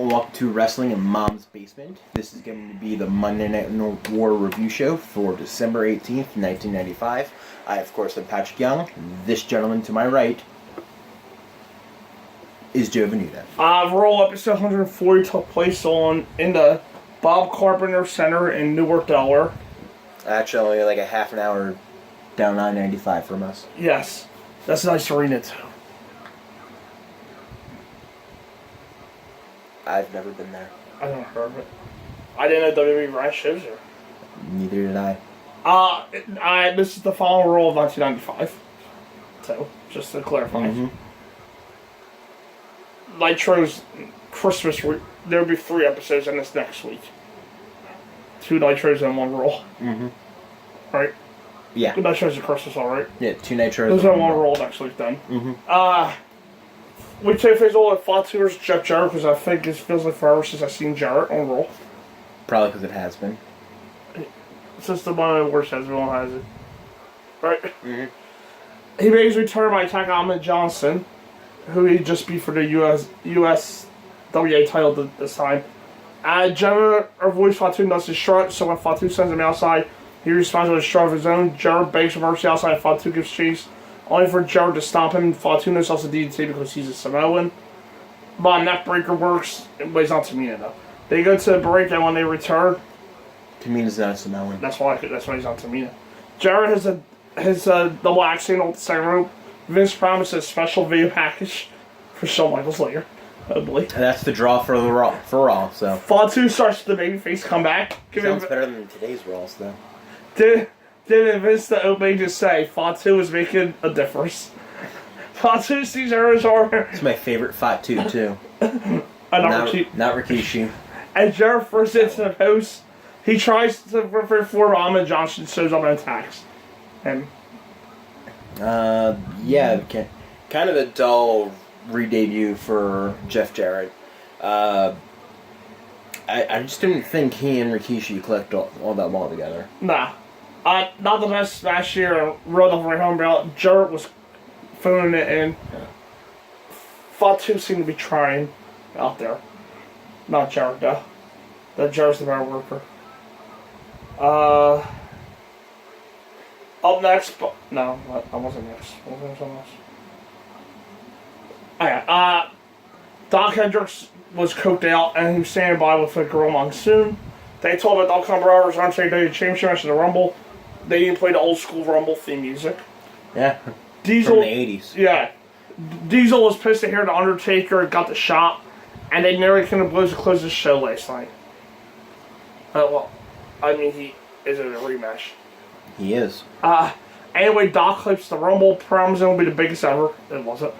Welcome to Wrestling in Mom's Basement. This is going to be the Monday Night War review show for December 18th, 1995. I, of course, am Patrick Young. This gentleman to my right is Joe Venuta. Raw episode 140 took place in the Bob Carpenter Center in Newark, Delaware. Actually, only like a half an hour down I-95 from us. Yes. That's a nice arena, too. I've never been there. I never heard of it. I didn't know WWE ran shows there. Neither did I. This is the final Raw of 1995. So, just to clarify. Nitro's Christmas week. There'll be 3 episodes in this next week. 2 Nitros and 1 Raw. Right? Yeah. 2 Nitros at Christmas, alright? Yeah, 2 Nitros. There's only 1 Raw next week then. We take face all at Fatu vs. Jeff Jarrett because I think it feels like forever since I've seen Jarrett on Raw. Probably because it has been. Since the one of the worst everyone has it. Right? He made his return by attacking Ahmed Johnson, who he just beat for the USWA title this time. Jarrett avoids Fatu and does his strut, so when Fatu sends him outside, he responds with a strut of his own. Jarrett begs for mercy outside, Fatu gives chase, only for Jarrett to stomp him. Fatu knows also DDT because he's a Samoan. But neck breaker works, but he's not Tamina though. They go to a break, and when they return, Tamina's not a Samoan. That's why he's not Tamina. Jarrett has a double axe handle at the second rope. Vince promises a special video package for Shawn Michaels later. Hopefully. And that's the draw for Raw, so. Fatu starts the babyface comeback. Sounds better than today's Raws, though. Did Vince the opening just say Fatu is making a difference? Fatu sees Arizona. It's my favorite Fatu, too. Not Rikishi. And Jarrett first into the post. He tries to perform Ahmed Johnson, shows up and attacks him. Yeah, kind of a dull re-debut for Jeff Jarrett. I just didn't think he and Rikishi clicked all that well together. Nah. Not the best last year. Rode off right home belt. Jarrett was phoning it in. Fatu seemed to be trying out there. Not Jarrett, though. That Jarrett's the better worker. Up next, no, I wasn't next. Was there something else? Okay, Doc Hendricks was coked out and he was standing by with a girl Monsoon. They told him that Doc Hendricks was on stage the championship match in the Rumble. They didn't play the old school Rumble theme music. Yeah. Diesel, from the 80s. Yeah. Diesel was pissed to hear the Undertaker got the shot, and they nearly couldn't blow to close the show last night. Well, I mean, he is in a rematch. He is. Anyway, Doc clips the Rumble, promising it will be the biggest ever. It wasn't.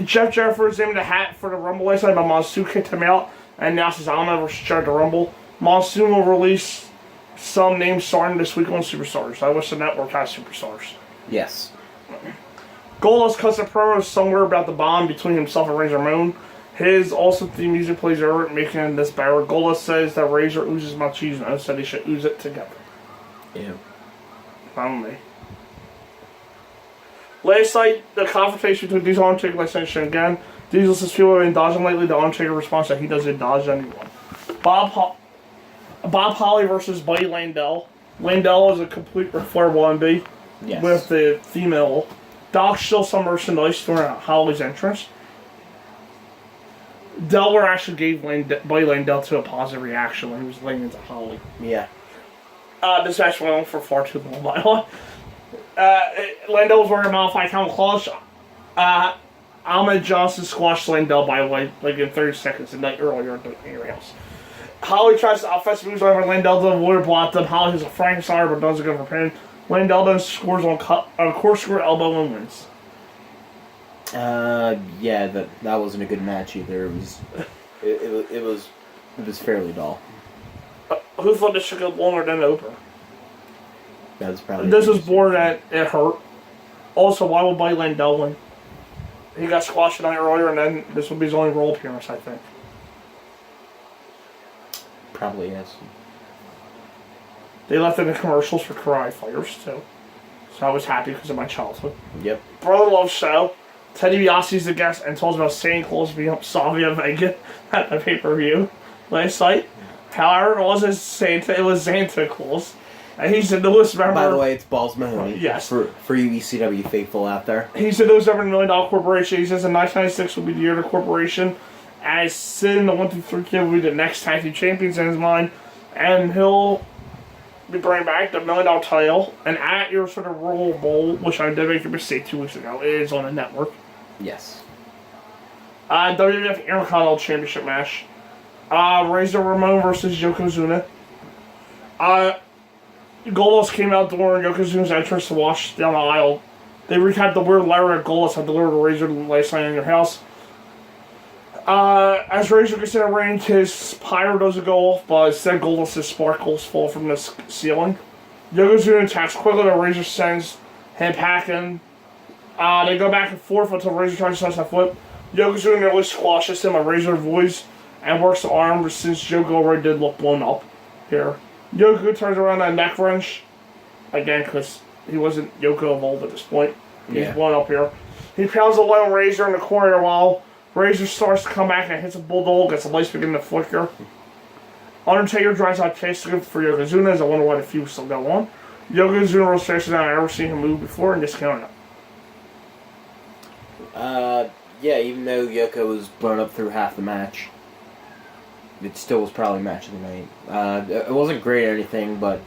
Jeff Jarrett was in the hat for the Rumble last night, but Monsoon kicked him out and announces Alma versus Jarrett the Rumble. Monsoon will release some names starting this week on Superstars. I wish the network has Superstars. Yes. Goldust cuts a promo somewhere about the bond between himself and Razor Ramon. His awesome theme music plays over it, making this better. Goldust says that Razor oozes machismo, so they should ooze it together. Ew. Finally. Last night, the confrontation between Diesel and Undertaker was mentioned again. Diesel says people have been dodging lately. The Undertaker responds that he doesn't dodge anyone. Bob Holly versus Buddy Landell. Landell is a complete Ric Flair 1B with the female. Doc stole some merchandise during Holly's entrance. Delaware actually gave Buddy Landell to a positive reaction when he was laying into Holly. Yeah. This match went on for far too long, by the way. Landell was wearing a modified camouflage. Ahmed Johnson squashed Landell by like in 30 seconds the night earlier in your house. Holly tries to offensive moves over Landell to avoid block them. Holly has a Frankenstein but doesn't go for pin. Landell then scores on a corkscrew elbow and wins. Yeah, that wasn't a good match either. It was fairly dull. Who thought this should go longer than open? That's probably. This was born that it hurt. Also, why would Buddy Landell win? He got squashed the night earlier, and then this will be his only role appearance, I think. Probably yes. They left in the commercials for Karate Fighters too, so I was happy because of my childhood. Yep. Brother Love Show. Ted DiBiase's the guest and tells about Santa Claus being up Savia Vega at the pay-per-view last night. However, it wasn't Santa, it was Santa Claus. And he's the newest member. By the way, it's Balls Mahoney. Yes. For you ECW faithful out there. He's the newest member of the $1 Million Corporation. He says in 1996 will be the year of the corporation. As Sid, the 1 through 3 kid, will be the next tag team champions in his mind. And he'll be bringing back the $1 Million title. And at your sort of Royal Bowl, which I did make a mistake 2 weeks ago, is on the network. Yes. WWF Intercontinental Championship match. Razor Ramon versus Yokozuna. Golos came out during Yokozuna's entrance to watch down the aisle. They recapped the weird letter that Golos had delivered to Razor last night in their house. As Razor gets in the ring, his pyro doesn't go off, but instead Golos' sparkles fall from the ceiling. Yokozuna attacks quickly, and Razor sends him packing. They go back and forth until Razor tries to touch that foot. Yokozuna nearly squashes him, a Razor voice, and works the arm, since Yoko already did look blown up here. Yoko turns around that neck wrench, again, because he wasn't Yoko of old at this point. He's blown up here. He pounds the lone Razor in the corner while Razor starts to come back and hits a bulldog as the lights begin to flicker. Undertaker drives out chasing for Yokozuna, as I wonder why the feud still go on. Yokozuna rolls faster than I've ever seen him move before, and this counted up. Yeah, even though Yoko was blown up through half the match, it still was probably match of the night. It wasn't great or anything, but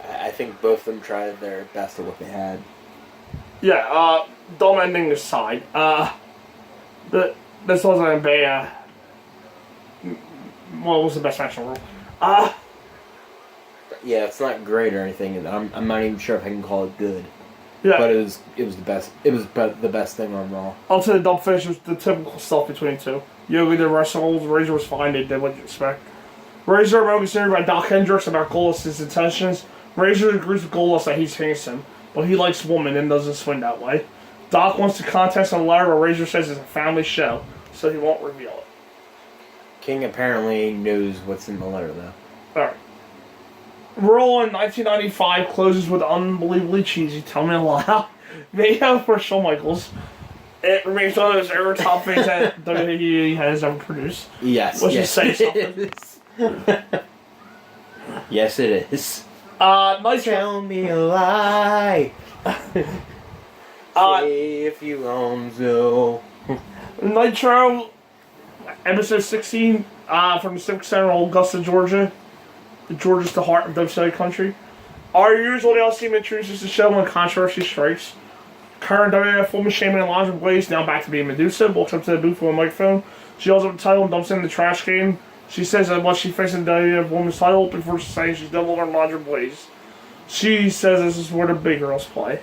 I think both of them tried their best at what they had. Yeah, dumb ending aside, this wasn't a bad, well, it was the best match in the world. Yeah, it's not great or anything. I'm not even sure if I can call it good. Yeah. But it was the best. It was the best thing on Raw. Up to the dumb finish was the typical stuff between the two. Yogi did wrestles, Razor was fine, they did what you expect. Razor and Rogan interviewed by Doc Hendricks about Golos' intentions. Razor agrees with Golos that he's handsome, but he likes women and doesn't swing that way. Doc wants to contest on the ladder, but Razor says it's a family show, so he won't reveal it. King apparently knows what's in the letter, though. Alright. Raw in 1995 closes with unbelievably cheesy, tell me a lie, video for Shawn Michaels. It remains one of those ever top things that WWE has ever produced. Yes, Let's yes, just say something. Yes, it is. Nice. Tell me a lie. Say if you want to. Nitro, episode 16, from the Civic Center in Augusta, Georgia. Georgia's the heart of WCW country. Our usual announced team introduces the show when controversy strikes. Current WWF woman Shaman and Laundry Blaze, now back to being Medusa, walks up to the booth with a microphone. She holds up the title and dumps it in the trash can. She says that once she faces the WWF woman's title, before saying she's doubled her Laundry Blaze. She says this is where the big girls play.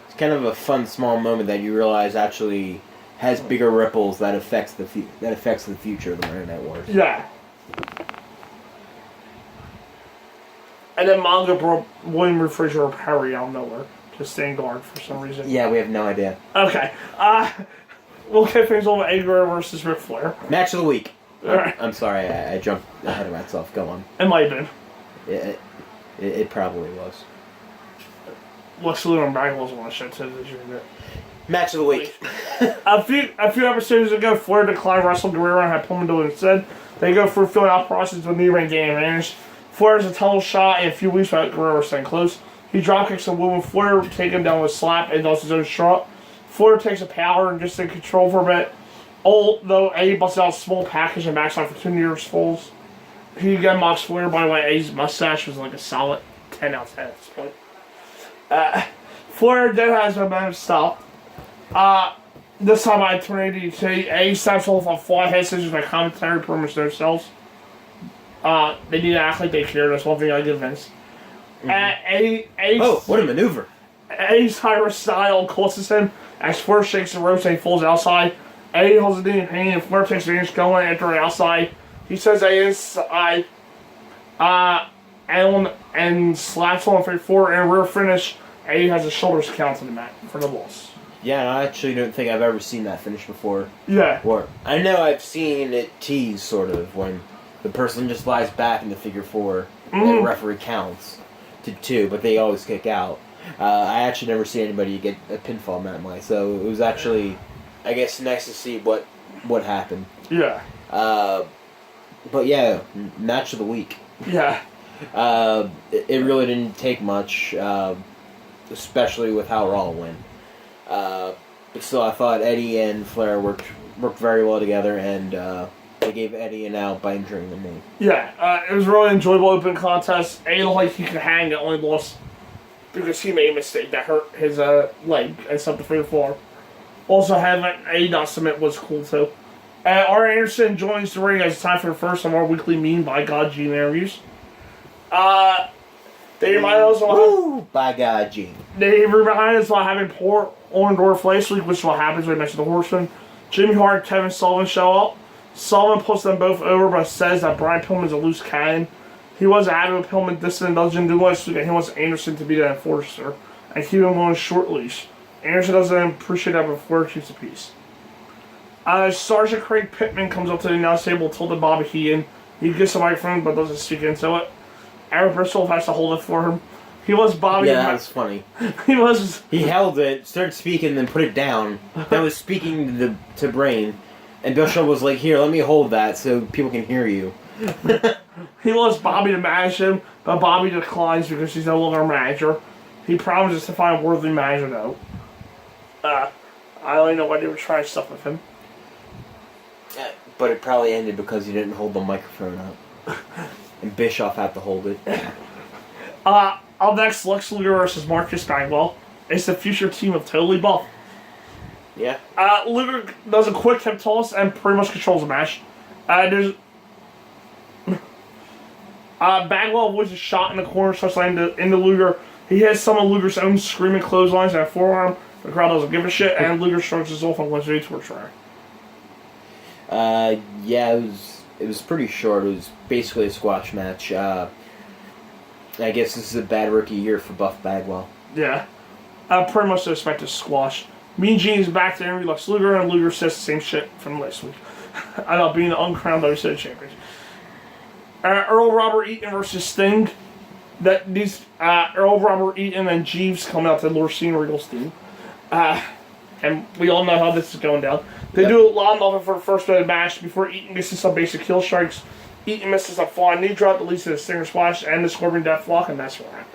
It's kind of a fun small moment that you realize actually has bigger ripples that affects the future of the Monday Night Wars. Yeah. And then Manga brought William Refrigerator Perry out of nowhere to stand guard for some reason. Yeah, we have no idea. Okay. We'll get things over Eddie Guerrero versus Ric Flair. Match of the week. Alright. I'm sorry, I jumped ahead of myself. Go on. It might have It probably was. been. Lex Luger and Bagwell's on the show too. Did you hear that? Match of the week. A few episodes ago, Flair declined Russell Guerrero and had Pullman do it instead. They go for filling out process with knee ring game advantage. Flair has a tunnel shot in a few weeks without Guerrero staying close. He dropkicks a woman. Flair takes him down with a slap and does his own shot. Flair takes a power and gets in control for a bit. Although Eddie busts out a small package and backs on for 2 years falls. He again mocks Flair. By the way, Eddie's mustache was like a solid 10 out of 10 at this point. Flair then has a man stop. This time I turn ADT. Eddie snaps off on fly head scissors by commentary pretty much themselves. They need to act like they care. That's one thing I give Vince. Oh, what a maneuver. Eddie's Irish style costs him as Flair shakes the ropes and he falls outside. Eddie holds the knee in pain and Flair takes advantage going after the outside. He says Eddie inside and slaps on for 4 and a rear finish. Eddie has his shoulders count to the mat for the loss. Yeah, I actually don't think I've ever seen that finish before. Yeah. Or I know I've seen it teased, sort of, when the person just lies back in the figure 4 and the referee counts to 2, but they always kick out. I actually never see anybody get a pinfall in that way, so it was actually, I guess, nice to see what happened. Yeah. But yeah, match of the week. Yeah. It really didn't take much, especially with how Raw went. But still, I thought Eddie and Flair worked very well together, and they gave Eddie an out by injuring the knee. Yeah, it was a really enjoyable open contest. Eddie looked like he could hang, it only lost because he made a mistake that hurt his leg and something for the floor. Also, having Eddie not submit was cool too. R. Anderson joins the ring as it's time for the first of our weekly Mean by God Gene interviews. They remind us by God, Gene. They remind us about having poor Orndorff last week, which is what happens when I mentioned the Horsemen. Jimmy Hart and Kevin Sullivan show up. Sullivan puts them both over, but says that Brian Pillman's a loose cannon. He was happy with Pillman distant doesn't do last week, and he wants Anderson to be the enforcer and keep him on a short leash. Anderson doesn't appreciate that before he keeps the peace. Sergeant Craig Pittman comes up to the announce table, told the Bobby Heenan. He gets the microphone, but doesn't speak into it. Eric Bristol has to hold it for him. He was Bobby. Yeah, that was funny. He held it, started speaking, then put it down. Then was speaking to Brain, and Bishop was like, "Here, let me hold that so people can hear you." He wants Bobby to manage him, but Bobby declines because he's no longer a manager. He promises to find a worthy manager, though. I only know why they were trying stuff with him. But it probably ended because he didn't hold the microphone up. And Bischoff had to hold it. Up next, Lex Luger versus Marcus Bagwell. It's the future team of Totally Buff. Yeah. Luger does a quick hip toss and pretty much controls the match. Bagwell avoids a shot in the corner, starts landing into Luger. He hits some of Luger's own screaming clotheslines and a forearm. The crowd doesn't give a shit, and Luger shrugs his off on Wednesday torch rack. Yeah, it was pretty short. It was basically a squash match. I guess this is a bad rookie year for Buff Bagwell. Yeah. Pretty much to expect a squash. Mean Gene is back to interview Lex Luger, and Luger says the same shit from last week. I know, being the uncrowned WCW champion. Earl Robert Eaton versus Sting. Earl Robert Eaton and Jeeves come out to lure Steam Regal's team. And we all know how this is going down. They do a lot of nothing for the first bit of the match before Eaton gets to some basic kill strikes. Eaton misses a flying knee drop that leads to the Stinger Splash and the Scorpion Death Lock, and that's what happened.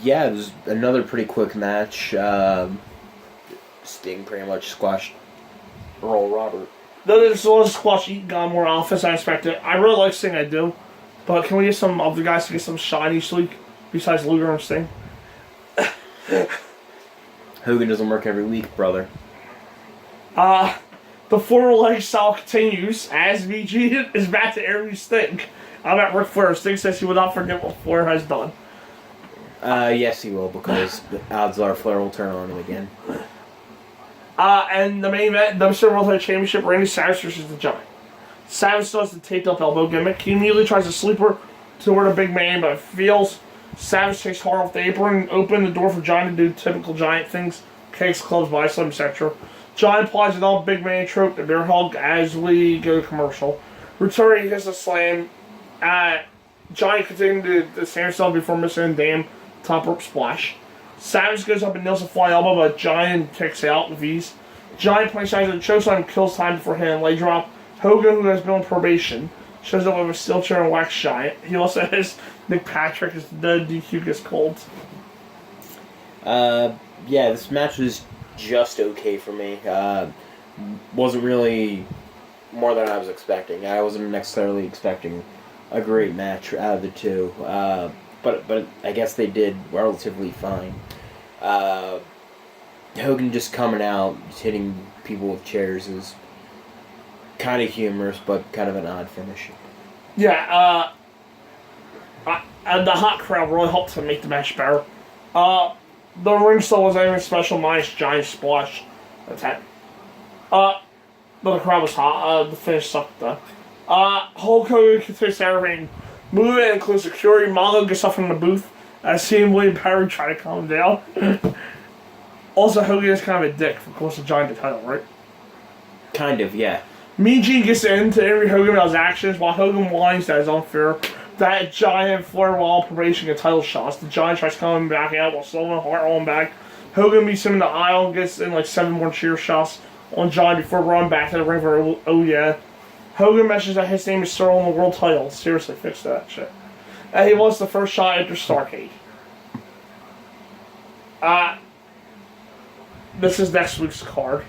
Yeah, it was another pretty quick match. Sting pretty much squashed Earl Robert. There's a lot of squash Eaton got more offense than I expected. I really like Sting, I do. But can we get some other guys to get some shiny sleek besides Luger and Sting? Hogan doesn't work every week, brother. The former leg style continues as VG is back to interview Sting. I'm at Ric Flair. Sting says he will not forget what Flair has done. Yes, he will, because the odds are Flair will turn on him again. And the main event, WWE World Heavyweight Championship, Randy Savage versus the Giant. Savage does the taped up elbow gimmick. He immediately tries to sleeper toward a big man, but fails. Savage takes hard off the apron, open the door for Giant to do typical Giant things, kicks, clubs, bicep, etc. Giant applies an all big man trope, the bear hug, as we go to commercial. Returning gets a slam. Giant continues to stand himself before missing a damn top rope splash. Savage goes up and nails a flying elbow, but Giant kicks out with ease. Giant plays sides of the chokeslam, kills time before hitting a leg drop. Hogan, who has been on probation, shows up with a steel chair and wax Giant. He also has Nick Patrick as the DQ gets cold. Yeah, this match was just okay for me. Wasn't really more than I was expecting. I wasn't necessarily expecting a great match out of the two. But I guess they did relatively fine. Hogan just coming out, hitting people with chairs is kind of humorous, but kind of an odd finish. Yeah, the hot crowd really helped to make the match better. The ring still was anything special, minus Giant Splash. That's it. But the crowd was hot. The finish sucked, though. Hulk Hogan continues to aggravating movement and includes security. Mongo gets up from the booth as he and William Perry try to calm him down. Also, Hogan is kind of a dick, of course, the Giant the title, right? Kind of, yeah. Mean Gene gets in to interview Hogan about his actions while Hogan whines that is unfair. that giant floor wall probation get title shots. The Giant tries coming back out while Sullivan Hart rolling back. Hogan meets him in the aisle and gets in like 7 more cheer shots on Giant before running back to the ring for oh yeah. Hogan mentions that his name is Sir on the world title. Seriously, fix that shit. And he wants the first shot after Starcade. This is next week's card.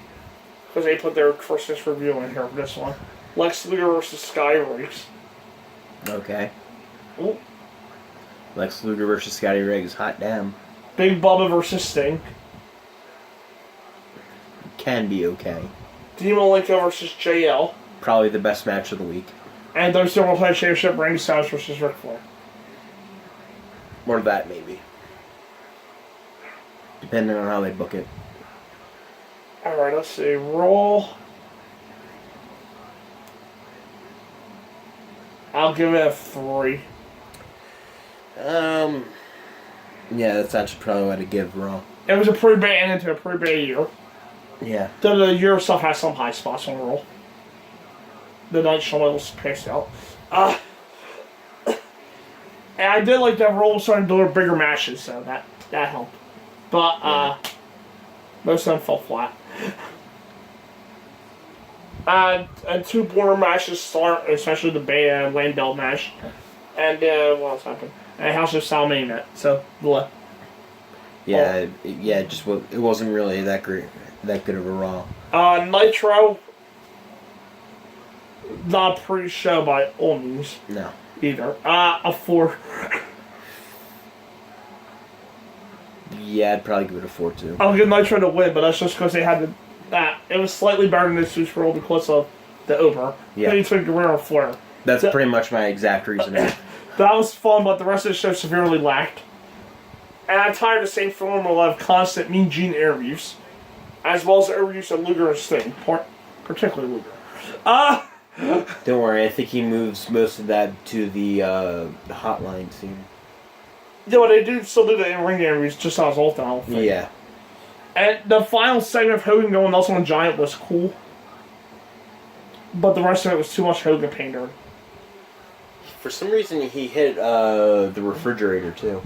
Because they put their Christmas review in here for this one. Lex Luger versus Sky Riggs. Okay. Ooh. Lex Luger versus Scotty Riggs. Hot damn. Big Bubba versus Sting. Can be okay. Demon Malenko versus JL. Probably the best match of the week. And WWE World Heavyweight Championship, Randy Savage versus Ric Flair. More of that, maybe. Depending on how they book it. Alright, let's see. Raw. I'll give it a 3. Yeah, that's actually probably what I'd give Raw. It was a pretty bad ending to a pretty bad year. Yeah. The year stuff has some high spots on Raw. The night Shawn was pissed out. And I did like that Raw was starting to do bigger matches, so that helped. But most of them fell flat. And 2 border matches start, especially the Beta Land Belt match. And what else happened? And House of Style main event. So, blah. Yeah, it wasn't really that great, that good of a Raw. Nitro, not a pretty show by all means. No. Either. A 4. Yeah, I'd probably give it a 4 too. I'll give Nitro to win, but that's just because they had it was slightly better than this week's World because of the over. Yeah. They took Guerrero Flair. That's pretty much my exact reasoning. That was fun, but the rest of the show severely lacked. And I'm tired of the same formula of constant Mean Gene interviews, as well as the interviews of Luger and Sting, particularly Luger. Don't worry, I think he moves most of that to the hotline scene. Yeah, but they do still do the in-ring interviews, just how it's all done. Yeah. And the final segment of Hogan going Nelson and Giant was cool. But the rest of it was too much Hogan pandering. For some reason, he hit the refrigerator too.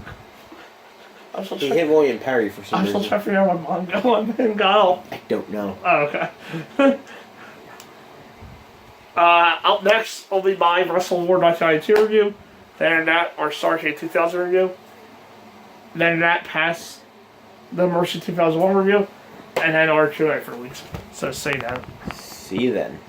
He hit William Perry for some reason. I'm still trying to figure out what mom going and got off. I don't know. Oh, okay. Up next will be my Wrestle War 1992 review. Then that, our Starcade 2000 review. Then that past the Mercy 2001 review. And then our Q&A for weeks. So see you then. See you then.